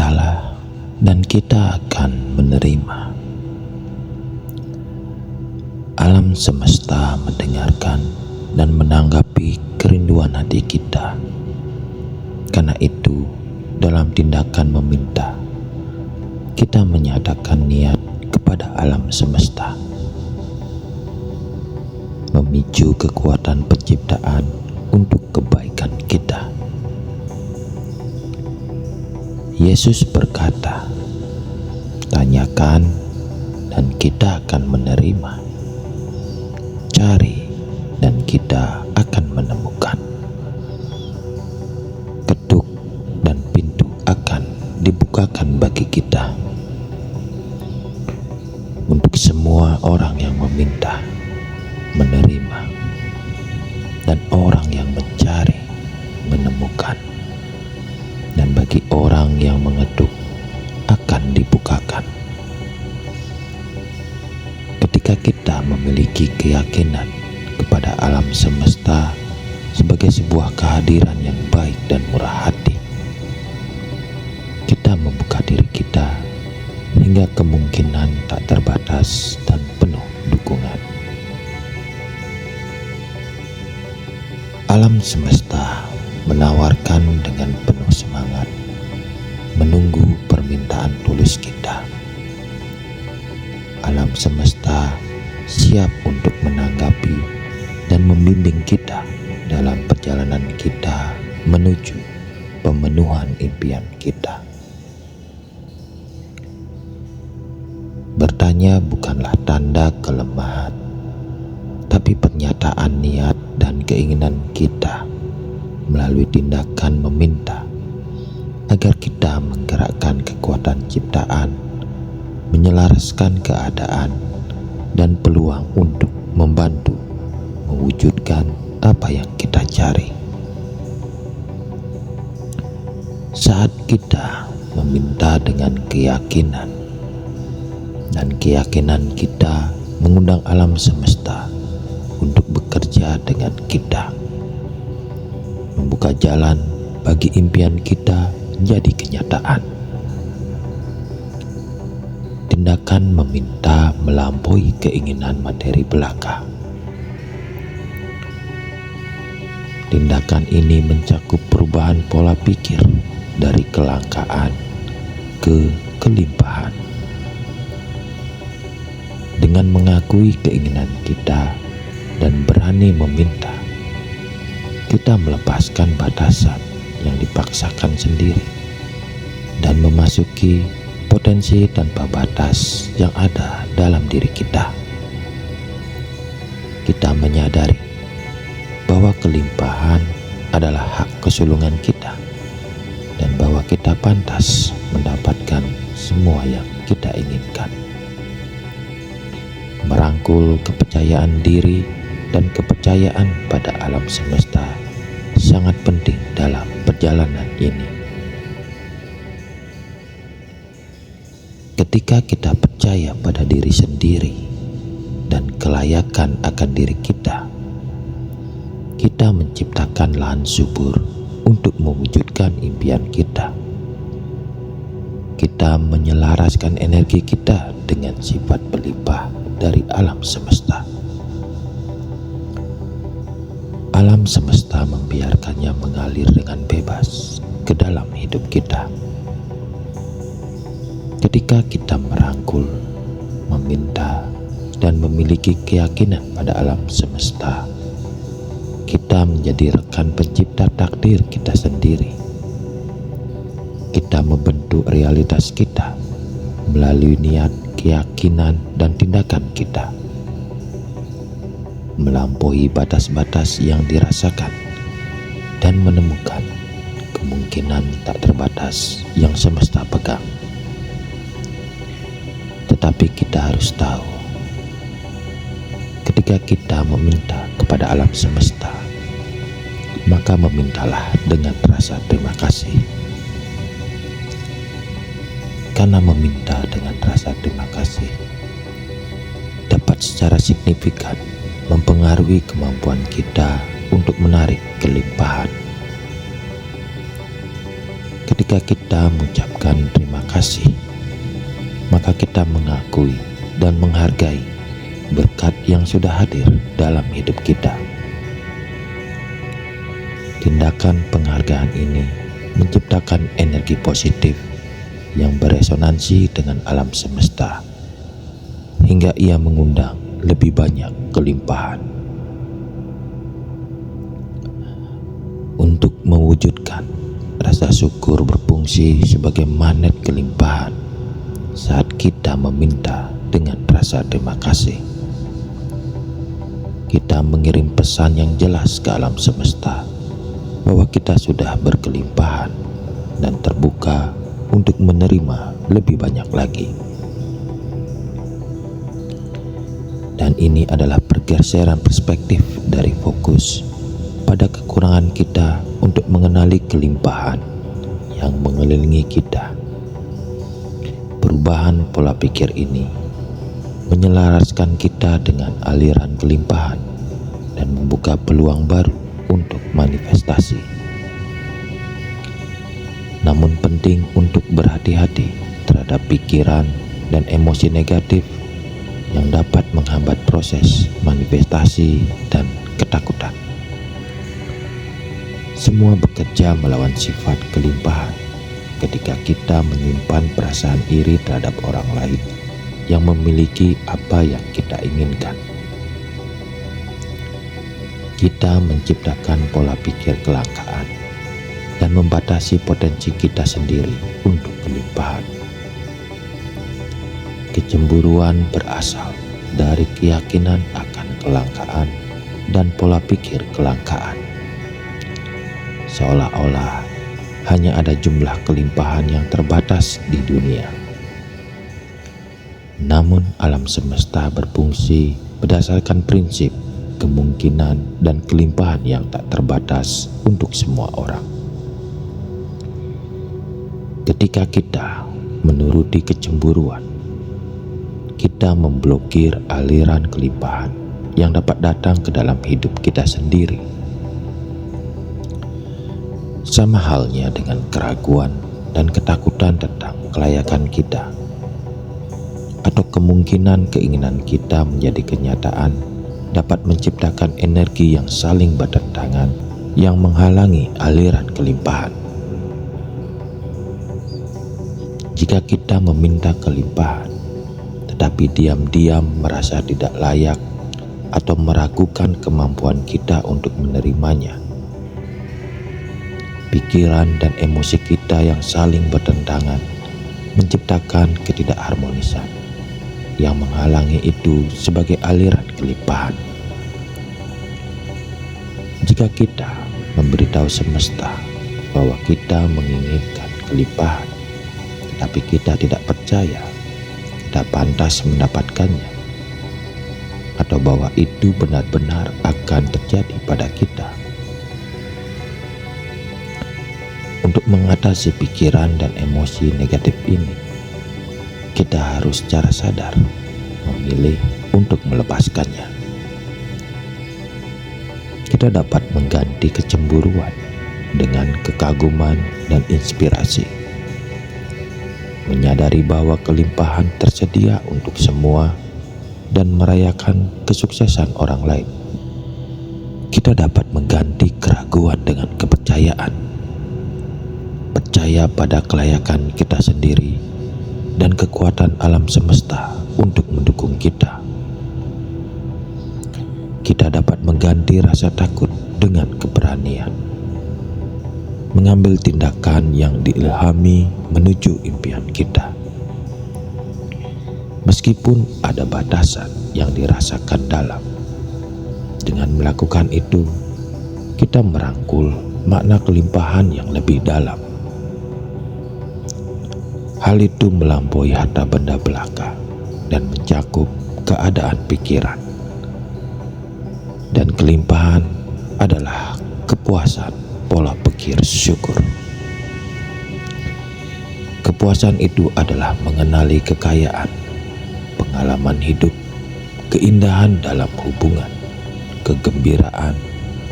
Mintalah dan kita akan menerima. Alam semesta mendengarkan dan menanggapi kerinduan hati kita. Karena itu, dalam tindakan meminta, kita menyatakan niat kepada alam semesta, memicu kekuatan penciptaan untuk kebaikan kita. Yesus berkata, "Tanyakan dan kita akan menerima. Cari dan kita akan menemukan. Ketuk dan pintu akan dibukakan bagi kita." Untuk semua orang yang meminta, menerima, dan orang yang mencari, menemukan, dan bagi orang yang mengetuk akan dibukakan. Ketika kita memiliki keyakinan kepada alam semesta sebagai sebuah kehadiran yang baik dan murah hati, kita membuka diri kita hingga kemungkinan tak terbatas dan penuh dukungan. Alam semesta menawarkan dengan penuh semangat menunggu permintaan tulus kita. Alam semesta siap untuk menanggapi dan membimbing kita dalam perjalanan kita menuju pemenuhan impian kita. Bertanya bukanlah tanda kelemahan, tapi pernyataan niat dan keinginan kita melalui tindakan meminta agar kita menggerakkan kekuatan ciptaan, menyelaraskan keadaan dan peluang untuk membantu mewujudkan apa yang kita cari. Saat kita meminta dengan keyakinan, dan keyakinan kita mengundang alam semesta untuk bekerja dengan kita, membuka jalan bagi impian kita menjadi kenyataan. Tindakan meminta melampaui keinginan materi belaka. Tindakan ini mencakup perubahan pola pikir dari kelangkaan ke kelimpahan. Dengan mengakui keinginan kita dan berani meminta, kita melepaskan batasan yang dipaksakan sendiri dan memasuki potensi tanpa batas yang ada dalam diri kita. Kita menyadari bahwa kelimpahan adalah hak kesulungan kita dan bahwa kita pantas mendapatkan semua yang kita inginkan. Merangkul kepercayaan diri dan kepercayaan pada alam semesta sangat penting dalam perjalanan ini. Ketika kita percaya pada diri sendiri dan kelayakan akan diri kita, kita menciptakan lahan subur untuk mewujudkan impian kita. Kita menyelaraskan energi kita dengan sifat berlimpah dari alam semesta. Alam semesta membiarkannya mengalir dengan bebas ke dalam hidup kita. Ketika kita merangkul, meminta, dan memiliki keyakinan pada alam semesta, kita menjadi rekan pencipta takdir kita sendiri. Kita membentuk realitas kita melalui niat, keyakinan, dan tindakan kita, melampaui batas-batas yang dirasakan dan menemukan kemungkinan tak terbatas yang semesta pegang. Tetapi kita harus tahu, ketika kita meminta kepada alam semesta, maka memintalah dengan rasa terima kasih. Karena meminta dengan rasa terima kasih dapat secara signifikan mempengaruhi kemampuan kita untuk menarik kelimpahan. Ketika kita mengucapkan terima kasih, maka kita mengakui dan menghargai berkat yang sudah hadir dalam hidup kita. Tindakan penghargaan ini menciptakan energi positif yang beresonansi dengan alam semesta, hingga ia mengundang lebih banyak kelimpahan. Untuk mewujudkan rasa syukur berfungsi sebagai magnet kelimpahan saat kita meminta dengan rasa terima kasih. Kita mengirim pesan yang jelas ke alam semesta bahwa kita sudah berkelimpahan dan terbuka untuk menerima lebih banyak lagi. Dan ini adalah pergeseran perspektif dari fokus pada kekurangan kita untuk mengenali kelimpahan yang mengelilingi kita. Perubahan pola pikir ini menyelaraskan kita dengan aliran kelimpahan dan membuka peluang baru untuk manifestasi. Namun penting untuk berhati-hati terhadap pikiran dan emosi negatif yang dapat menghambat proses manifestasi dan ketakutan. Semua bekerja melawan sifat kelimpahan ketika kita menyimpan perasaan iri terhadap orang lain yang memiliki apa yang kita inginkan. Kita menciptakan pola pikir kelangkaan dan membatasi potensi kita sendiri untuk kelimpahan. Kecemburuan berasal dari keyakinan akan kelangkaan dan pola pikir kelangkaan. Seolah-olah hanya ada jumlah kelimpahan yang terbatas di dunia. Namun alam semesta berfungsi berdasarkan prinsip kemungkinan dan kelimpahan yang tak terbatas untuk semua orang. Ketika kita menuruti kecemburuan, kita memblokir aliran kelimpahan yang dapat datang ke dalam hidup kita sendiri. Sama halnya dengan keraguan dan ketakutan tentang kelayakan kita, atau kemungkinan keinginan kita menjadi kenyataan dapat menciptakan energi yang saling bertentangan yang menghalangi aliran kelimpahan. Jika kita meminta kelimpahan, tetapi diam-diam merasa tidak layak atau meragukan kemampuan kita untuk menerimanya, pikiran dan emosi kita yang saling bertentangan menciptakan ketidakharmonisan yang menghalangi itu sebagai aliran kelimpahan. Jika kita memberitahu semesta bahwa kita menginginkan kelimpahan, tetapi kita tidak percaya kita pantas mendapatkannya, atau bahwa itu benar-benar akan terjadi pada kita. Untuk mengatasi pikiran dan emosi negatif ini, kita harus secara sadar memilih untuk melepaskannya. Kita dapat mengganti kecemburuan dengan kekaguman dan inspirasi. Menyadari bahwa kelimpahan tersedia untuk semua dan merayakan kesuksesan orang lain. Kita dapat mengganti keraguan dengan kepercayaan. Percaya pada kelayakan kita sendiri dan kekuatan alam semesta untuk mendukung kita. Kita dapat mengganti rasa takut dengan keberanian, mengambil tindakan yang diilhami menuju impian kita. Meskipun ada batasan yang dirasakan dalam, dengan melakukan itu, kita merangkul makna kelimpahan yang lebih dalam. Hal itu melampaui harta benda belaka dan mencakup keadaan pikiran. Dan kelimpahan adalah kepuasan pola pikir syukur. Kepuasan itu adalah mengenali kekayaan, pengalaman hidup, keindahan dalam hubungan, kegembiraan,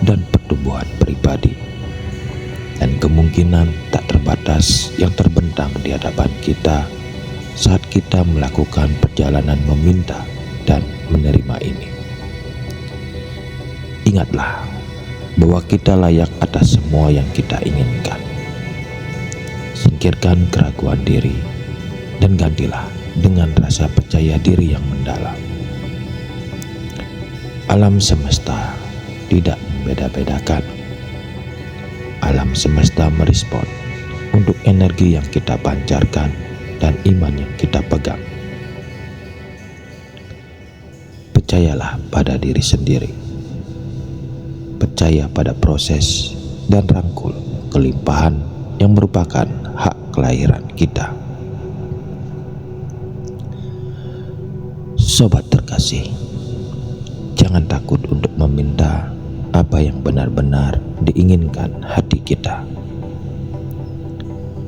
dan pertumbuhan pribadi. dan kemungkinan tak terbatas yang terbentang di hadapan kita saat kita melakukan perjalanan meminta dan menerima ini. Ingatlah bahwa kita layak atas semua yang kita inginkan. Singkirkan keraguan diri dan gantilah dengan rasa percaya diri yang mendalam. Alam semesta tidak membeda-bedakan. Alam semesta merespon untuk energi yang kita pancarkan dan iman yang kita pegang. Percayalah pada diri sendiri. Percaya pada proses dan rangkul kelimpahan yang merupakan hak kelahiran kita. Sobat terkasih, jangan takut untuk meminta apa yang benar-benar diinginkan hati kita.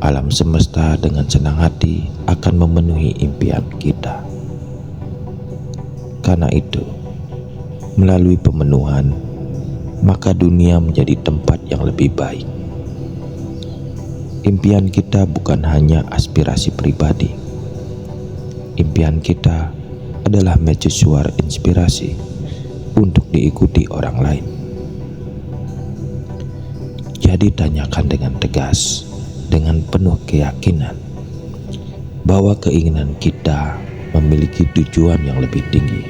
Alam semesta dengan senang hati akan memenuhi impian kita. Karena itu, melalui pemenuhan, maka dunia menjadi tempat yang lebih baik. Impian kita bukan hanya aspirasi pribadi. Impian kita adalah mercusuar inspirasi untuk diikuti orang lain. Jadi tanyakan dengan tegas, dengan penuh keyakinan, bahwa keinginan kita memiliki tujuan yang lebih tinggi.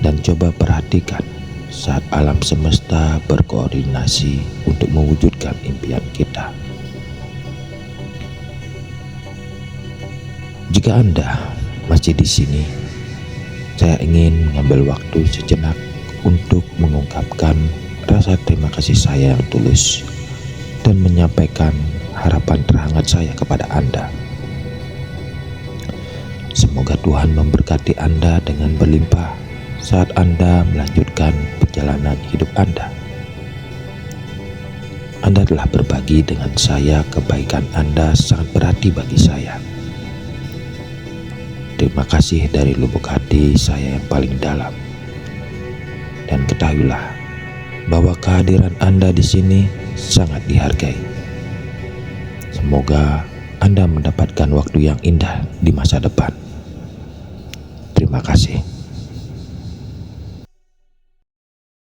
Dan coba perhatikan saat alam semesta berkoordinasi untuk mewujudkan impian kita. Jika Anda masih di sini, saya ingin mengambil waktu sejenak untuk mengungkapkan rasa terima kasih saya yang tulus dan menyampaikan harapan terhangat saya kepada Anda. Semoga Tuhan memberkati Anda dengan berlimpah saat Anda melanjutkan perjalanan hidup Anda. Anda telah berbagi dengan saya, kebaikan Anda sangat berarti bagi saya. Terima kasih dari lubuk hati saya yang paling dalam. Dan ketahuilah bahwa kehadiran Anda di sini sangat dihargai. Semoga Anda mendapatkan waktu yang indah di masa depan. Terima kasih.